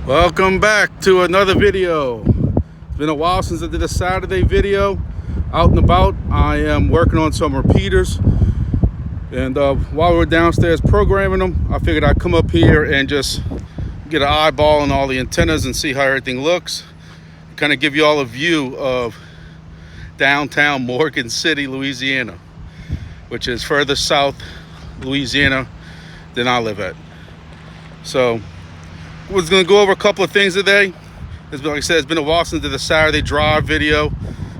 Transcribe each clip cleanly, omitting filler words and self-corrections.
Welcome back to another video. It's been a while since I did a Saturday video out and about. I am working on some repeaters, and while we're downstairs programming them, I figured I'd come up here and just get an eyeball on all the antennas and see how everything looks. Kind of give you all a view of downtown Morgan City, Louisiana, which is further south Louisiana than I live at. So was going to go over a couple of things today. Like I said, it's been a while since I did the Saturday drive video.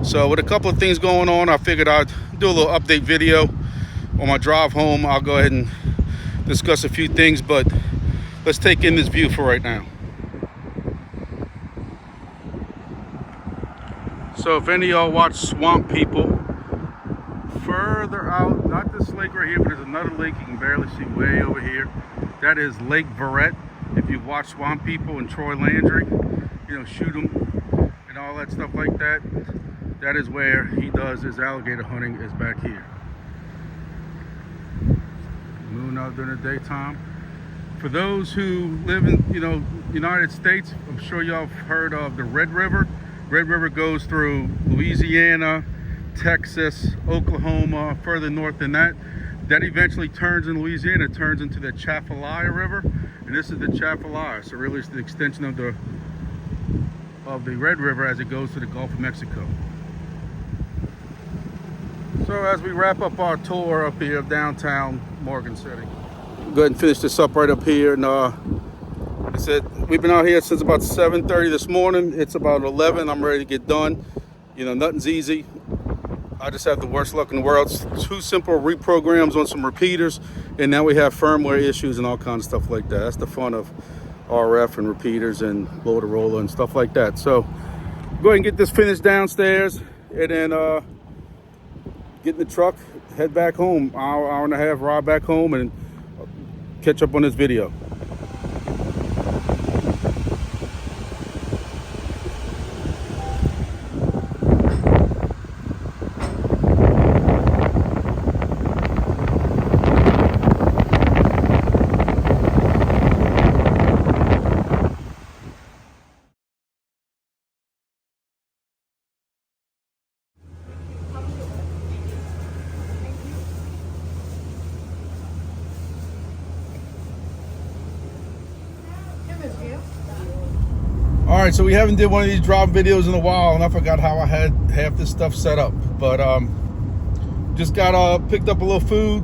So with a couple of things going on, I figured I'd do a little update video. On my drive home, I'll go ahead and discuss a few things, but let's take in this view for right now. So if any of y'all watch Swamp People, further out, not this lake right here, but there's another lake you can barely see way over here. That is Lake Verret. If you've watched Swamp People and Troy Landry, you know, shoot 'em and all that stuff like that, that is where he does his alligator hunting, is back here. Moon out during the daytime. For those who live in, United States, I'm sure y'all have heard of the Red River. Red River goes through Louisiana, Texas, Oklahoma, further north than that. That eventually turns in Louisiana, turns into the Chafalaya River, and this is the Chafalaya. So really it's the extension of the Red River as it goes to the Gulf of Mexico. So as we wrap up our tour up here of downtown Morgan City, go ahead and finish this up right up here. And like I said, we've been out here since about 7:30 this morning. It's about 11. I'm ready to get done. You know, nothing's easy. I just have the worst luck in the world. It's 2 simple reprograms on some repeaters, and now we have firmware issues and all kinds of stuff like that. That's the fun of RF and repeaters and Motorola and stuff like that. So go ahead and get this finished downstairs, and then get in the truck, head back home. Hour and a half ride back home, and catch up on this video. All right, so we haven't did one of these drop videos in a while, and I forgot how I had half this stuff set up. But just got picked up a little food.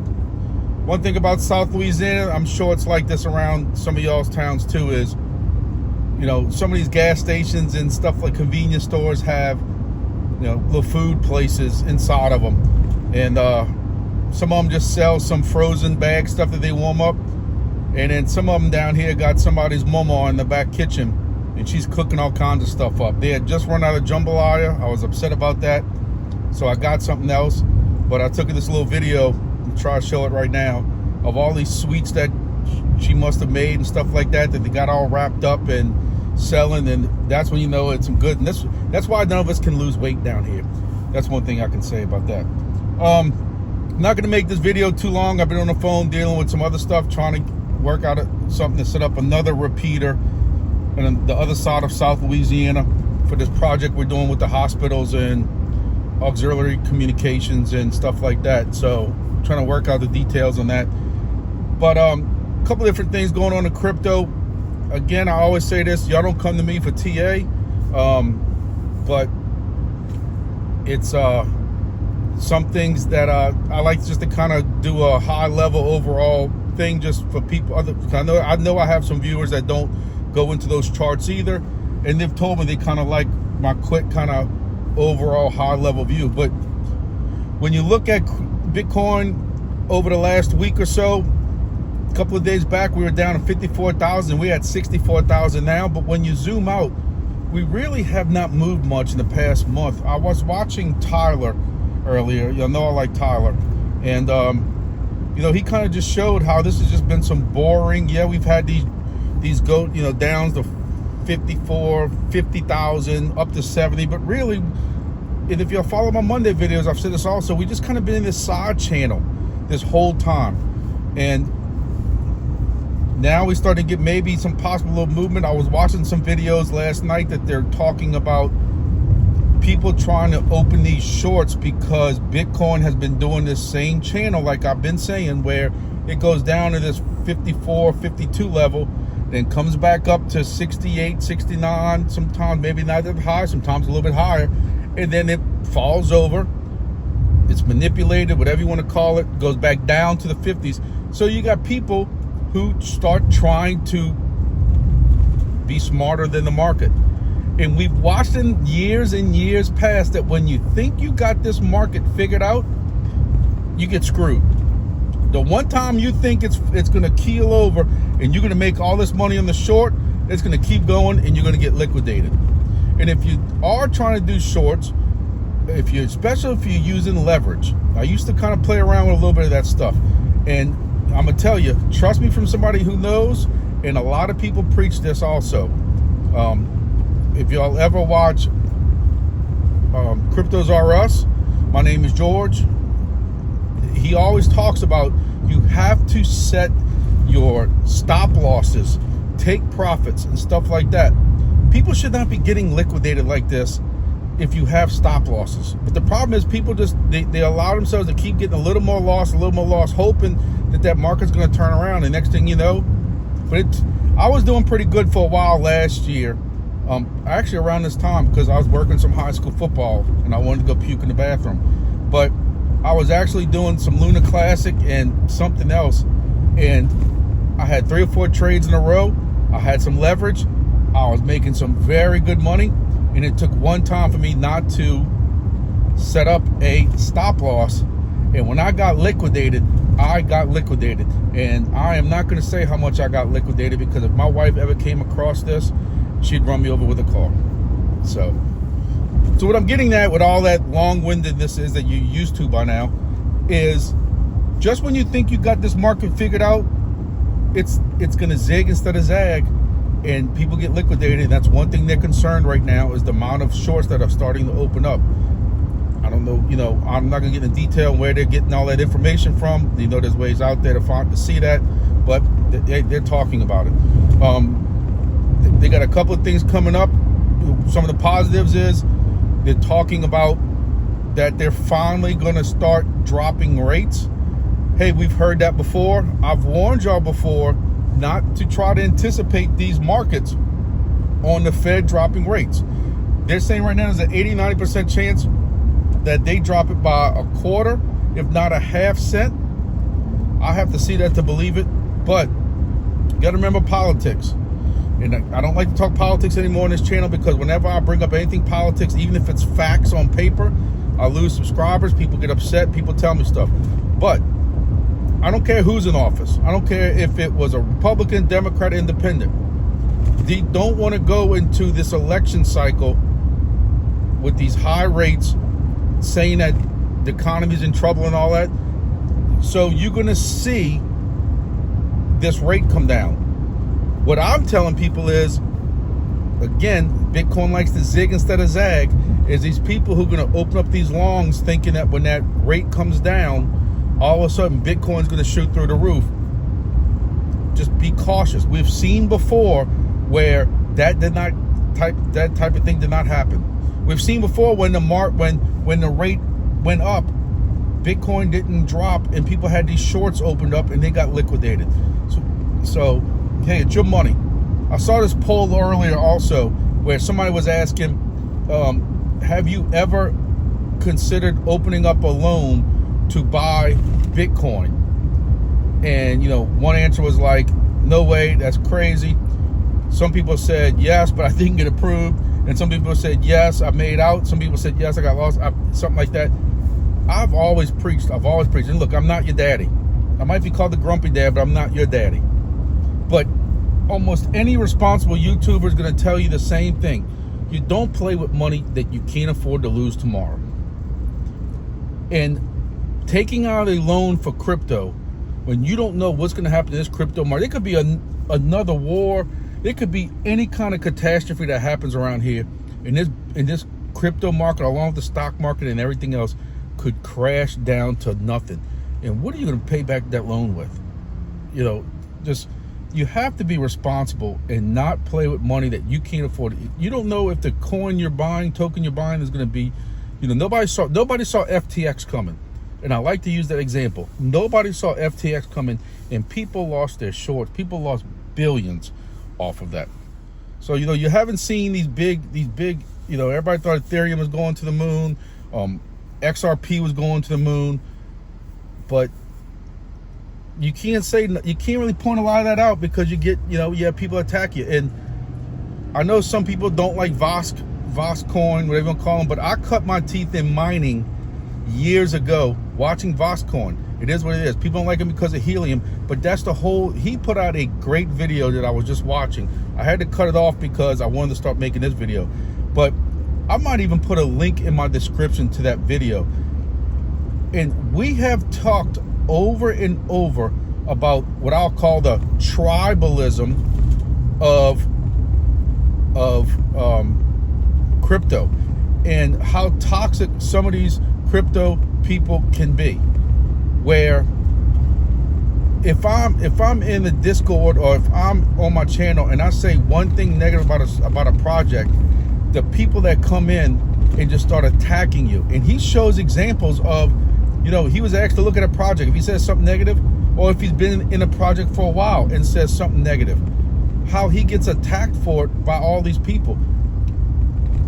One thing about South Louisiana, I'm sure it's like this around some of y'all's towns too, is, you know, some of these gas stations and stuff like convenience stores have, you know, little food places inside of them, and some of them just sell some frozen bag stuff that they warm up, and then some of them down here got somebody's mama in the back kitchen, and she's cooking all kinds of stuff up. They had just run out of jambalaya. I was upset about that, so I got something else. But I took this little video and try to show it right now of all these sweets that she must have made and stuff like that they got all wrapped up and selling, and that's when you know it's some good. And that's why none of us can lose weight down here. That's one thing I can say about that. I'm not gonna make this video too long. I've been on the phone dealing with some other stuff, trying to work out something to set up another repeater on the other side of South Louisiana for this project we're doing with the hospitals and auxiliary communications and stuff like that. So trying to work out the details on that. But a couple different things going on in crypto. Again, I always say this, y'all don't come to me for TA, but it's some things that I like just to kind of do a high level overall thing just for people. I know I have some viewers that don't go into those charts either, and they've told me they kind of like my quick kind of overall high level view. But when you look at Bitcoin over the last week or so, a couple of days back we were down to 54,000. We're at 64,000 now. But when you zoom out, we really have not moved much in the past month. I was watching Tyler earlier. You know I like Tyler, and you know, he kind of just showed how this has just been some boring. Yeah, we've had these go, you know, downs to 54, 50,000 up to 70, but really, and if you'll follow my Monday videos, I've said this also, we just kind of been in this side channel this whole time. And Now we're starting to get maybe some possible little movement. I was watching some videos last night that they're talking about people trying to open these shorts because Bitcoin has been doing this same channel, like I've been saying, where it goes down to this 54, 52 level, then comes back up to 68, 69, sometimes maybe not that high, sometimes a little bit higher, and then it falls over. It's manipulated, whatever you want to call it, goes back down to the 50s. So you got people who start trying to be smarter than the market. And we've watched in years and years past that when you think you got this market figured out, you get screwed. The one time you think it's going to keel over and you're going to make all this money on the short, it's going to keep going and you're going to get liquidated. And if you are trying to do shorts, especially if you're using leverage, I used to kind of play around with a little bit of that stuff. And I'm going to tell you, trust me from somebody who knows, and a lot of people preach this also. If y'all ever watch Cryptos R Us, my name is George. He always talks about you have to set your stop losses, take profits and stuff like that. People should not be getting liquidated like this if you have stop losses. But the problem is people just, they allow themselves to keep getting a little more loss, hoping that market's going to turn around. And next thing you know, I was doing pretty good for a while last year. Actually around this time, because I was working some high school football and I wanted to go puke in the bathroom. But I was actually doing some Luna Classic and something else. And I had 3 or 4 trades in a row. I had some leverage. I was making some very good money. And it took one time for me not to set up a stop loss. And when I got liquidated, I got liquidated. And I am not going to say how much I got liquidated, because if my wife ever came across this, she'd run me over with a car. So what I'm getting at with all that long-windedness is that you're used to by now is just when you think you got this market figured out, it's going to zig instead of zag, and people get liquidated. And that's one thing they're concerned right now, is the amount of shorts that are starting to open up. I don't know, I'm not going to get into detail where they're getting all that information from. There's ways out there to see that, but they're talking about it. They got a couple of things coming up. Some of the positives is they're talking about that they're finally going to start dropping rates. Hey, we've heard that before. I've warned y'all before not to try to anticipate these markets on the Fed dropping rates. They're saying right now there's an 80-90% chance that they drop it by a quarter, if not a half cent. I have to see that to believe it. But you got to remember politics. And I don't like to talk politics anymore on this channel, because whenever I bring up anything politics, even if it's facts on paper, I lose subscribers. People get upset. People tell me stuff. But I don't care who's in office. I don't care if it was a Republican, Democrat, Independent. They don't want to go into this election cycle with these high rates, saying that the economy's in trouble and all that. So you're going to see this rate come down. What I'm telling people is, again, Bitcoin likes to zig instead of zag, is these people who are going to open up these longs thinking that when that rate comes down, all of a sudden Bitcoin's going to shoot through the roof. Just be cautious. We've seen before where that type of thing did not happen. We've seen before when the rate went up, Bitcoin didn't drop and people had these shorts opened up and they got liquidated. So hey, it's your money. I saw this poll earlier also where somebody was asking, have you ever considered opening up a loan to buy Bitcoin? And, one answer was like, no way, that's crazy. Some people said yes, but I didn't get approved. And some people said yes, I made out. Some people said yes, I got lost, something like that. I've always preached. And look, I'm not your daddy. I might be called the grumpy dad, but I'm not your daddy. But almost any responsible YouTuber is going to tell you the same thing. You don't play with money that you can't afford to lose tomorrow. And taking out a loan for crypto when you don't know what's going to happen to this crypto market, it could be another war. It could be any kind of catastrophe that happens around here. And this crypto market, along with the stock market and everything else, could crash down to nothing. And what are you going to pay back that loan with? you have to be responsible and not play with money that you can't afford. You don't know if the coin you're buying, token you're buying, is going to be, nobody saw FTX coming. And I like to use that example. Nobody saw FTX coming, and people lost their shorts. People lost billions off of that. So, you haven't seen these big, everybody thought Ethereum was going to the moon. XRP was going to the moon. But you can't really point a lot of that out, because you have people attack you. And I know some people don't like Vosk coin, whatever you want to call them, but I cut my teeth in mining years ago watching Vosk coin. It is what it is. People don't like him because of helium, but that's he put out a great video that I was just watching. I had to cut it off because I wanted to start making this video, but I might even put a link in my description to that video. And we have talked over and over about what I'll call the tribalism of crypto, and how toxic some of these crypto people can be. Where if I'm in the Discord, or if I'm on my channel and I say one thing negative about a project, the people that come in and just start attacking you. And he shows examples of, he was asked to look at a project. If he says something negative, or if he's been in a project for a while and says something negative, how he gets attacked for it by all these people.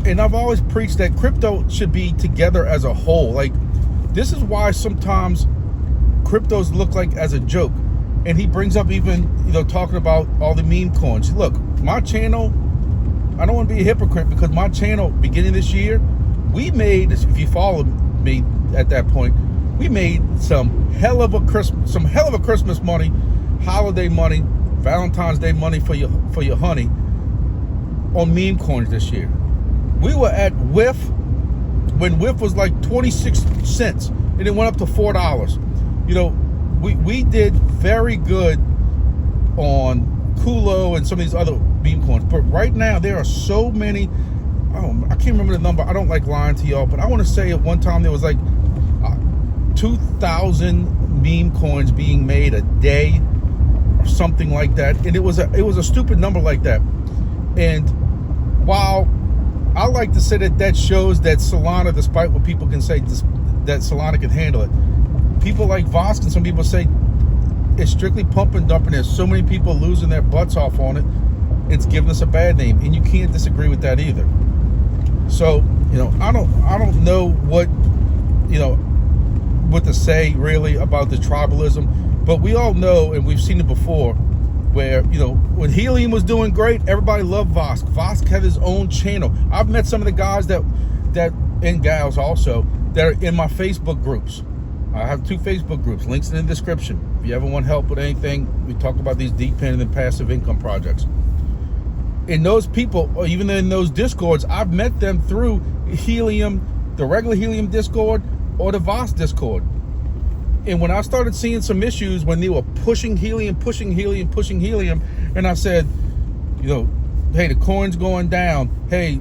And I've always preached that crypto should be together as a whole. Like, this is why sometimes cryptos look like as a joke. And he brings up even, talking about all the meme coins. Look, my channel, I don't want to be a hypocrite, because my channel, beginning this year, we made, if you followed me at that point, we made some hell of a Christmas money, holiday money, Valentine's Day money for your honey on meme coins this year. We were at WIF when WIF was like 26 cents, and it went up to $4. We did very good on Kulo and some of these other meme coins, but right now there are so many. I can't remember the number. I don't like lying to y'all, but I want to say at one time there was like 2,000 meme coins being made a day, or something like that. And it was a stupid number like that. And while I like to say that shows that Solana, despite what people can say, that Solana can handle it, people like Vosk and some people say it's strictly pump and dump, and there's so many people losing their butts off on it, it's giving us a bad name. And you can't disagree with that either. So, I don't know what to say really about the tribalism, but we all know, and we've seen it before, where, when helium was doing great, everybody loved Vosk. Vosk had his own channel. I've met some of the guys that and gals also, that are in my Facebook groups. I have 2 Facebook groups, links in the description. If you ever want help with anything, we talk about these dependent and passive income projects. And those people, or even in those Discords, I've met them through Helium, the regular Helium Discord, or the Vosk Discord. And when I started seeing some issues when they were pushing helium, and I said, hey, the coin's going down. Hey,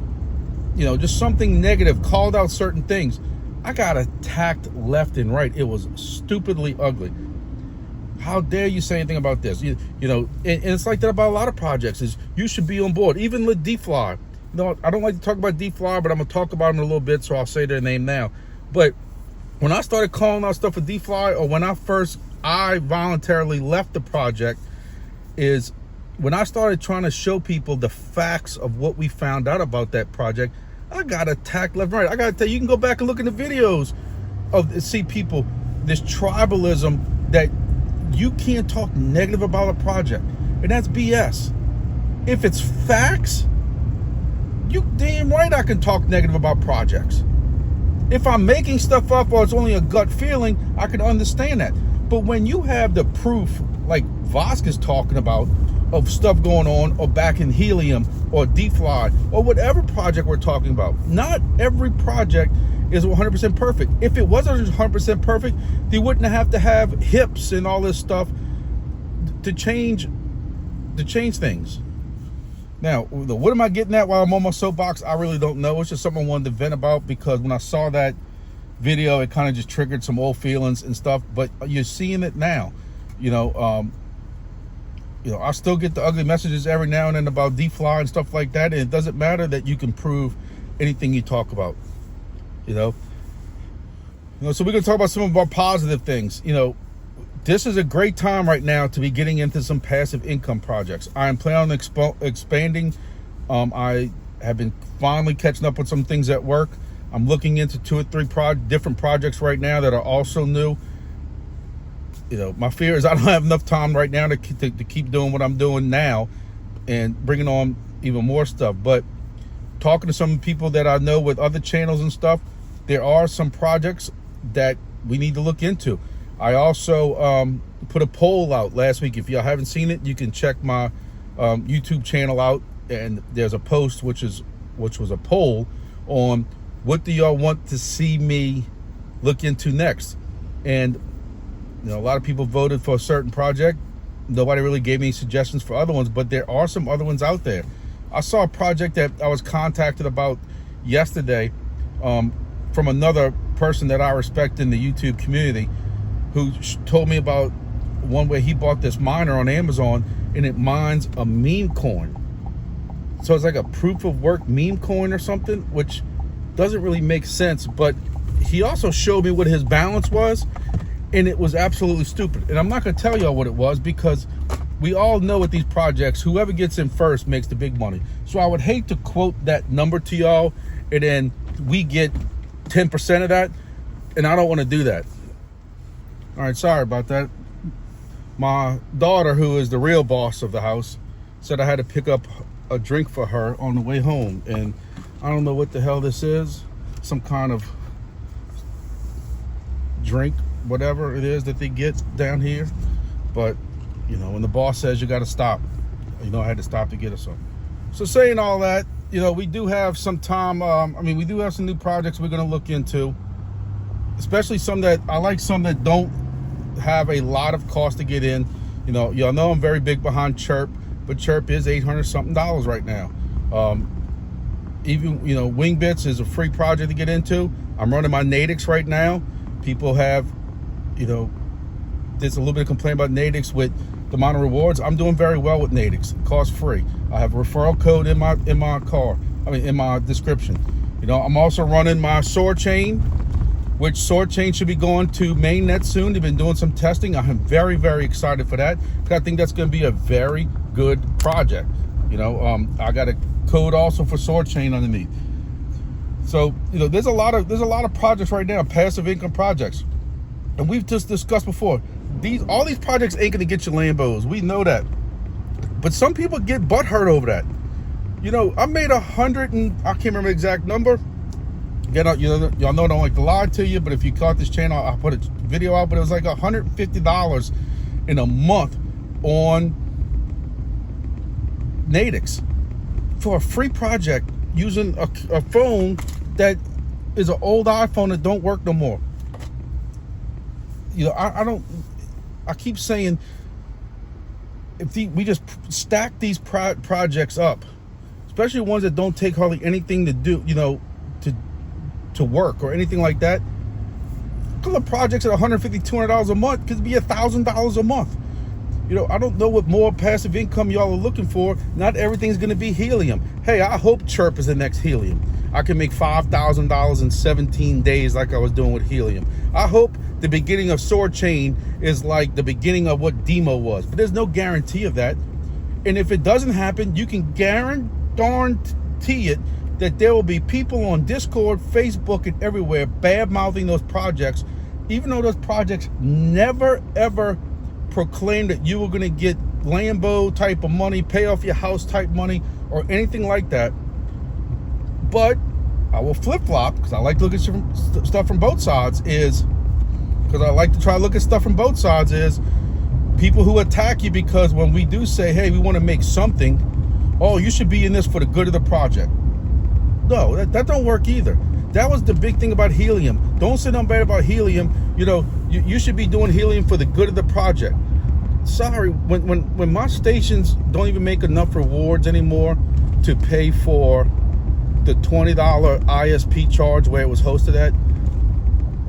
just something negative, called out certain things, I got attacked left and right. It was stupidly ugly. How dare you say anything about this? And it's like that about a lot of projects. Is you should be on board. Even with DFly. I don't like to talk about DFly, but I'm gonna talk about them in a little bit, so I'll say their name now. But when I started calling out stuff for DFly, or when I voluntarily left the project, is when I started trying to show people the facts of what we found out about that project, I got attacked left and right. I gotta tell you, you can go back and look in the videos see people, this tribalism that you can't talk negative about a project, and that's BS. If it's facts, you damn right I can talk negative about projects. If I'm making stuff up, or it's only a gut feeling, I can understand that. But when you have the proof, like Vosk is talking about, of stuff going on, or back in Helium, or DFly, or whatever project we're talking about, not every project is 100% perfect. If it wasn't 100% perfect, they wouldn't have to have hips and all this stuff to change things. Now, what am I getting at while I'm on my soapbox? I really don't know. It's just something I wanted to vent about, because when I saw that video, it kind of just triggered some old feelings and stuff. But you're seeing it now. I still get the ugly messages every now and then about DFly and stuff like that, and it doesn't matter that you can prove anything you talk about. So we're going to talk about some of our positive things. This is a great time right now to be getting into some passive income projects. I am planning on expanding. I have been finally catching up with some things at work. I'm looking into 2 or 3 different projects right now that are also new. My fear is I don't have enough time right now to keep doing what I'm doing now and bringing on even more stuff. But talking to some people that I know with other channels and stuff, there are some projects that we need to look into. I also put a poll out last week. If y'all haven't seen it, you can check my YouTube channel out, and there's a post which was a poll on what do y'all want to see me look into next. And a lot of people voted for a certain project. Nobody really gave me suggestions for other ones, but there are some other ones out there. I saw a project that I was contacted about yesterday from another person that I respect in the YouTube community, who told me about one where he bought this miner on Amazon, and it mines a meme coin. So it's like a proof of work meme coin or something, which doesn't really make sense. But he also showed me what his balance was, and it was absolutely stupid. And I'm not going to tell y'all what it was, because we all know with these projects, whoever gets in first makes the big money. So I would hate to quote that number to y'all and then we get 10% of that, and I don't want to do that. All right, sorry about that. My daughter, who is the real boss of the house, said I had to pick up a drink for her on the way home, and I don't know what the hell this is. Some kind of drink, whatever it is that they get down here. But when the boss says you got to stop, I had to stop to get her some. So saying all that, we do have some time. We do have some new projects we're going to look into, especially some that I like, some that don't have a lot of cost to get in. Y'all know I'm very big behind Chirp, but Chirp is $800 something right now. Even Wing Bits is a free project to get into. I'm running my Nadix right now. People have, there's a little bit of complaint about Nadix with the amount of rewards. I'm doing very well with Nadix, cost free. I have a referral code in my description. I'm also running my Sword Chain, which Sword Chain should be going to mainnet soon. They've been doing some testing. I'm very, very excited for that, because I think that's going to be a very good project. I got a code also for Sword Chain underneath. So there's a lot of projects right now, passive income projects, and we've just discussed before. All these projects ain't gonna get you Lambos. We know that, but some people get butthurt over that. I made 100 and I can't remember the exact number. Y'all know I don't like to lie to you, but if you caught this channel, I put a video out, but it was like $150 in a month on Nadix for a free project using a phone that is an old iPhone that don't work no more. I keep saying, if we just stack these projects up, especially ones that don't take hardly anything to do, to work or anything like that. A couple of projects at $150, $200 a month could be $1,000 a month. I don't know what more passive income y'all are looking for. Not everything's going to be helium. Hey, I hope Chirp is the next helium. I can make $5,000 in 17 days like I was doing with helium. I hope the beginning of Sword Chain is like the beginning of what Demo was, but there's no guarantee of that. And if it doesn't happen, you can guarantee it that there will be people on Discord, Facebook, and everywhere bad-mouthing those projects, even though those projects never, ever proclaimed that you were going to get Lambo type of money, pay off your house type money, or anything like that. But I will flip-flop, because I like to look at stuff from both sides, is people who attack you because when we do say, hey, we want to make something, oh, you should be in this for the good of the project. No, that don't work either. That was the big thing about helium. Don't say nothing bad about helium. You should be doing helium for the good of the project. Sorry, when my stations don't even make enough rewards anymore to pay for the $20 ISP charge where it was hosted at,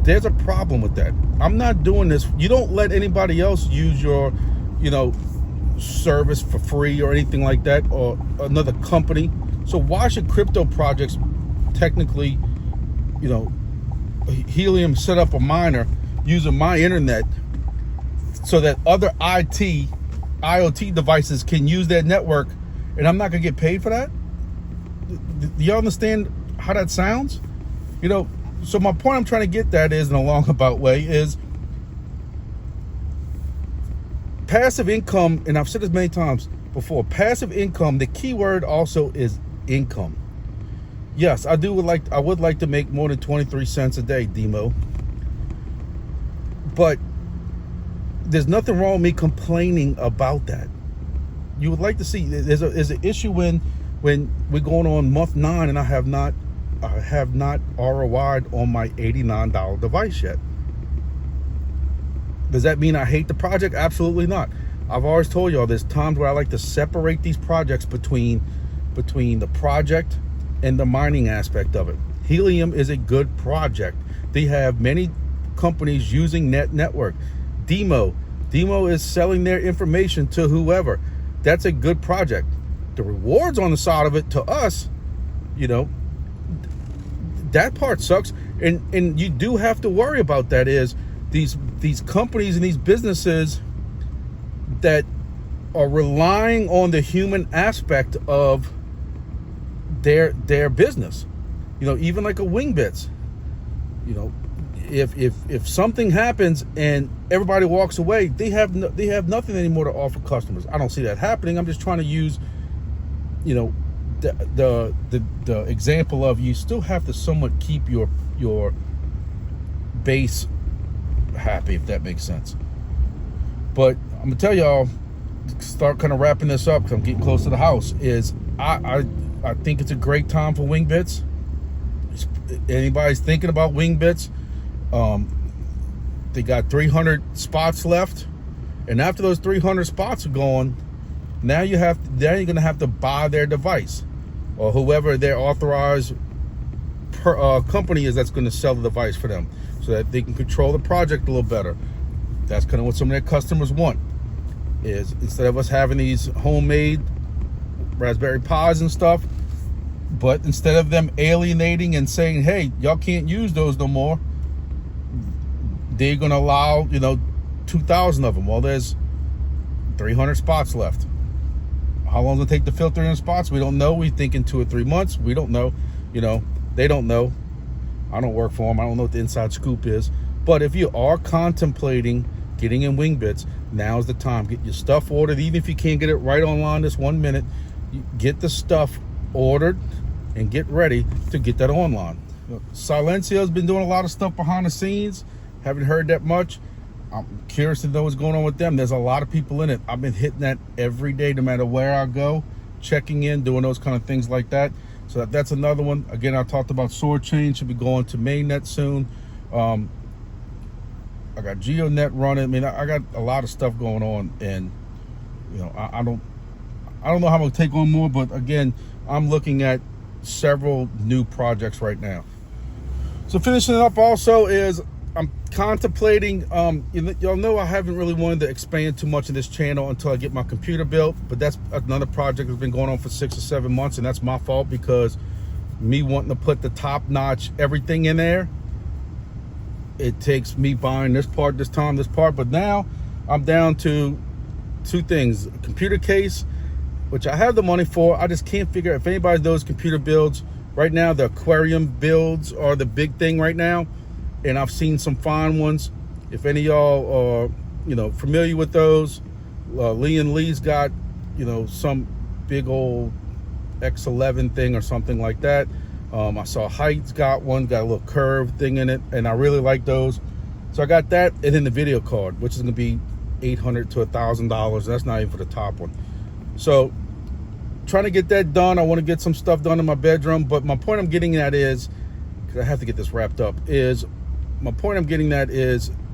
there's a problem with that. I'm not doing this. You don't let anybody else use your, service for free or anything like that, or another company. So why should crypto projects technically, Helium set up a miner using my internet so that other IoT devices can use that network, and I'm not gonna get paid for that? Do you understand how that sounds? So my point I'm trying to get that is, in a long-about way, is passive income, and I've said this many times before, passive income, the key word also is income. Yes, I would like to make more than 23 cents a day, Demo. But there's nothing wrong with me complaining about that. You would like to see, there's an issue when we're going on month 9 and I have not ROI'd on my $89 device yet. Does that mean I hate the project? Absolutely not. I've always told y'all there's times where I like to separate these projects between the project and the mining aspect of it. Helium is a good project. They have many companies using network. Demo is selling their information to whoever. That's a good project. The rewards on the side of it to us, that part sucks. And you do have to worry about that, is these companies and these businesses that are relying on the human aspect of their business. Even like a Wingbits, if something happens and everybody walks away, they have nothing anymore to offer customers. I don't see that happening. I'm just trying to use the example of, you still have to somewhat keep your base happy, if that makes sense. But I'm gonna tell y'all, start kind of wrapping this up because I'm getting close to the house, is I think it's a great time for Wingbits. Anybody's thinking about Wingbits, they got 300 spots left, and after those 300 spots are gone, now you're gonna have to buy their device, or whoever their authorized company is that's going to sell the device for them, so that they can control the project a little better. That's kind of what some of their customers want, is instead of us having these homemade Raspberry Pis and stuff, but instead of them alienating and saying, hey, y'all can't use those no more, they're going to allow 2,000 of them. Well, there's 300 spots left. How long does it take to filter in spots? We don't know. We think in 2 or 3 months. We don't know. They don't know. I don't work for them. I don't know what the inside scoop is. But if you are contemplating getting in Wingbits, now's the time. Get your stuff ordered. Even if you can't get it right online this 1 minute, get the stuff ordered and get ready to get that online. Silencio's been doing a lot of stuff behind the scenes. Haven't heard that much. I'm curious to know what's going on with them. There's a lot of people in it. I've been hitting that every day, no matter where I go, checking in, doing those kind of things like that. So that's another one. Again, I talked about Sword Chain, should be going to mainnet soon. I got GeoNet running. I mean, I got a lot of stuff going on, and I don't know how I'm gonna take on more, but again, I'm looking at several new projects right now. So finishing it up also is, I'm contemplating, y'all know I haven't really wanted to expand too much in this channel until I get my computer built, but that's another project that's been going on for 6 or 7 months, and that's my fault, because me wanting to put the top-notch everything in there, it takes me buying this part, this part, but now I'm down to 2 things. A computer case, which I have the money for. I just can't figure out if anybody knows computer builds. Right now, the aquarium builds are the big thing right now, and I've seen some fine ones. If any of y'all are familiar with those, Lee's got some big old X11 thing or something like that. I saw Height's got one, got a little curved thing in it, and I really like those. So I got that, and then the video card, which is going to be $800 to $1,000. That's not even for the top one. So trying to get that done. I want to get some stuff done in my bedroom, but my point I'm getting at is, because I have to get this wrapped up, is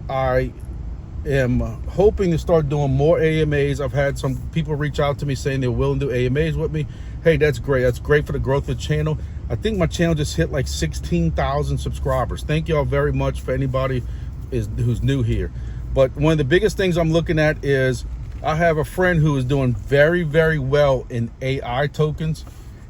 I am hoping to start doing more AMAs. I've had some people reach out to me saying they're willing to do AMAs with me. Hey, that's great. That's great for the growth of the channel. I think my channel just hit like 16,000 subscribers. Thank y'all very much for anybody who's new here. But one of the biggest things I'm looking at is I have a friend who is doing very, very well in AI tokens,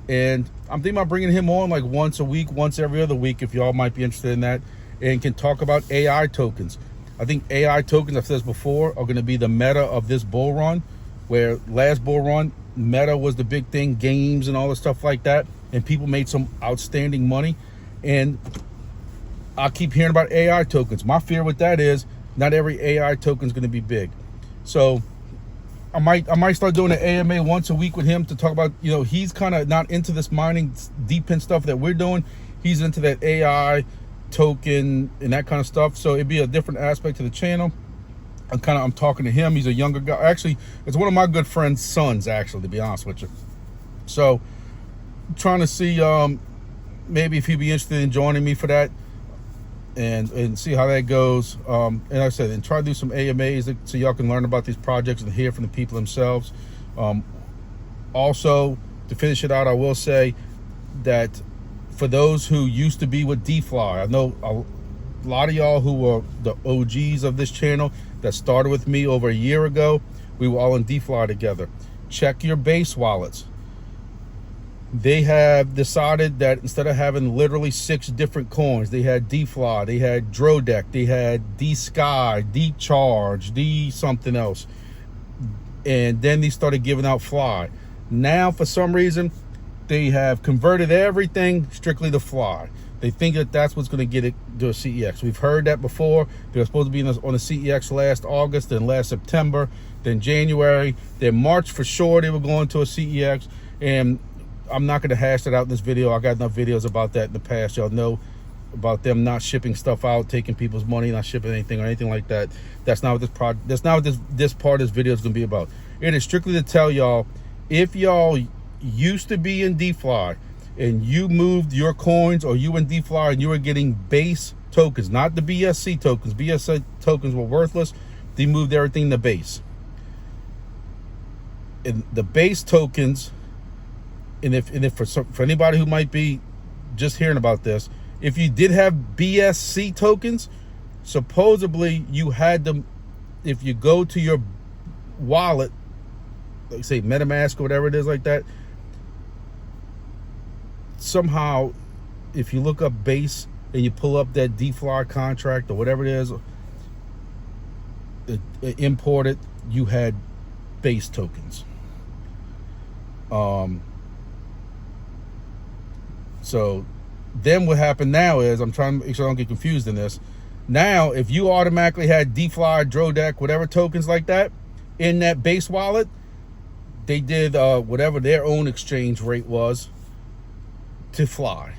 and I'm thinking about bringing him on like once a week, once every other week, if y'all might be interested in that, and can talk about AI tokens. I think AI tokens, I've said this before, are going to be the meta of this bull run, where last bull run, meta was the big thing, games and all the stuff like that, and people made some outstanding money. And I keep hearing about AI tokens. My fear with that is not every AI token is going to be big. So I might start doing an AMA once a week with him to talk about, he's kind of not into this mining deep in stuff that we're doing. He's into that AI token and that kind of stuff. So it'd be a different aspect to the channel. I'm talking to him. He's a younger guy. Actually, it's one of my good friend's sons, actually, to be honest with you. So trying to see maybe if he'd be interested in joining me for that, and see how that goes. And like I said, and try to do some AMAs so y'all can learn about these projects and hear from the people themselves. Also, to finish it out, I will say that for those who used to be with DFly, I know a lot of y'all who were the OGs of this channel that started with me over a year ago, we were all in DFly together. Check your base wallets. They have decided that instead of having literally 6 different coins, they had DFly, they had Drodec, they had D-Sky, D-Charge, D something else. And then they started giving out Fly. Now, for some reason, they have converted everything strictly to Fly. They think that that's what's going to get it to a CEX. We've heard that before. They were supposed to be on the CEX last August, then last September, then January, then March for sure they were going to a CEX. And I'm not going to hash that out in this video. I got enough videos about that in the past. Y'all know about them not shipping stuff out, taking people's money, not shipping anything or anything like that. That's not what this this part of this video is going to be about. It is strictly to tell y'all, if y'all used to be in DFly and you moved your coins, or you in DFly and you were getting base tokens, not the BSC tokens. BSC tokens were worthless. They moved everything to base. And the base tokens, and if for anybody who might be just hearing about this, if you did have BSC tokens, supposedly you had them, if you go to your wallet, like say MetaMask or whatever it is like that, somehow if you look up base and you pull up that DFly contract or whatever it is, imported, you had base tokens. So then what happened now is, I'm trying to make sure I don't get confused in this. Now, if you automatically had DFly, Drodec, whatever tokens like that in that base wallet, they did whatever their own exchange rate was to Fly.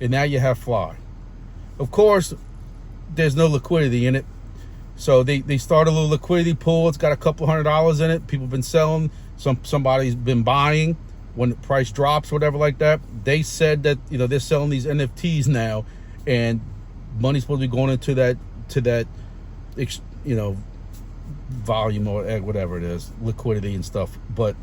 And now you have Fly. Of course, there's no liquidity in it. So they start a little liquidity pool. It's got a couple $100 in it. People have been selling. Somebody's been buying. When the price drops, whatever like that, they said that they're selling these NFTs now, and money's supposed to be going into that volume or whatever it is, liquidity and stuff. But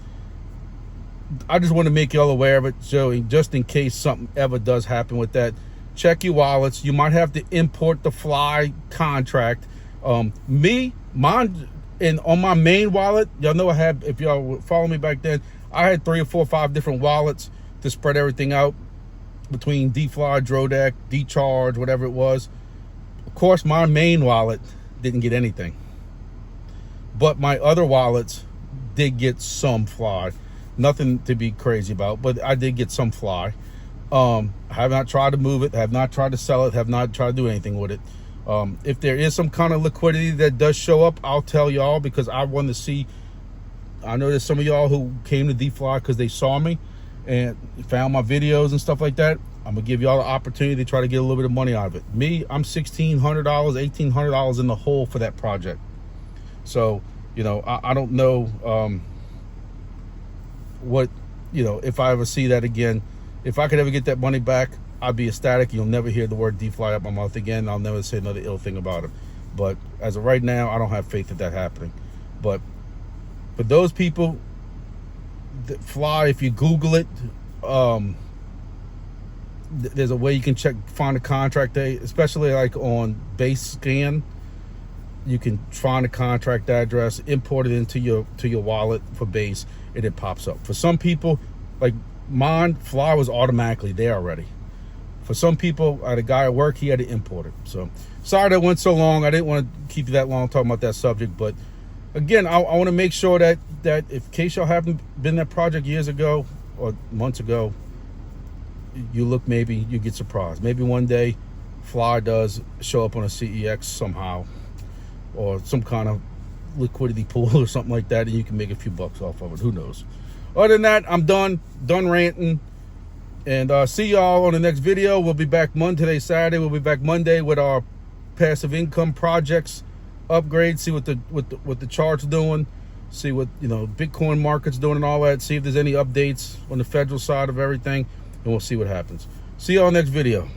I just want to make y'all aware of it, so just in case something ever does happen with that, check your wallets. You might have to import the Fly contract. Mine, and on my main wallet, y'all know I had, if y'all were following me back then, I had 3 or 4 or 5 different wallets to spread everything out between DFly, Drodec, D-Charge, whatever it was. Of course, my main wallet didn't get anything, but my other wallets did get some Fly. Nothing to be crazy about, but I did get some Fly. I have not tried to move it, have not tried to sell it, have not tried to do anything with it. If there is some kind of liquidity that does show up, I'll tell y'all, because I want to see. I know there's some of y'all who came to DFly because they saw me and found my videos and stuff like that. I'm gonna give y'all the opportunity to try to get a little bit of money out of it. Me, I'm $1,600, $1,800 in the hole for that project. So, I don't know what, if I ever see that again. If I could ever get that money back, I'd be ecstatic. You'll never hear the word DFly out my mouth again. I'll never say another ill thing about it. But as of right now, I don't have faith in that happening. But for those people that Fly, if you Google it, there's a way you can find a contract date, especially like on base scan. you can find a contract address, import it into your wallet for base, and it pops up. For some people, like mine, Fly was automatically there already. For some people, I had a guy at work, he had to import it. So sorry that went so long. I didn't want to keep you that long talking about that subject, but again, I want to make sure that if in case y'all haven't been that project years ago or months ago, you look, maybe you get surprised. Maybe one day Fly does show up on a CEX somehow, or some kind of liquidity pool or something like that, and you can make a few bucks off of it. Who knows? Other than that, I'm done ranting, and see y'all on the next video. We'll be back Today's Saturday. We'll be back Monday with our passive income projects upgrade. See what the chart's doing. See what Bitcoin market's doing and all that. See if there's any updates on the federal side of everything, and we'll see what happens. See y'all next video.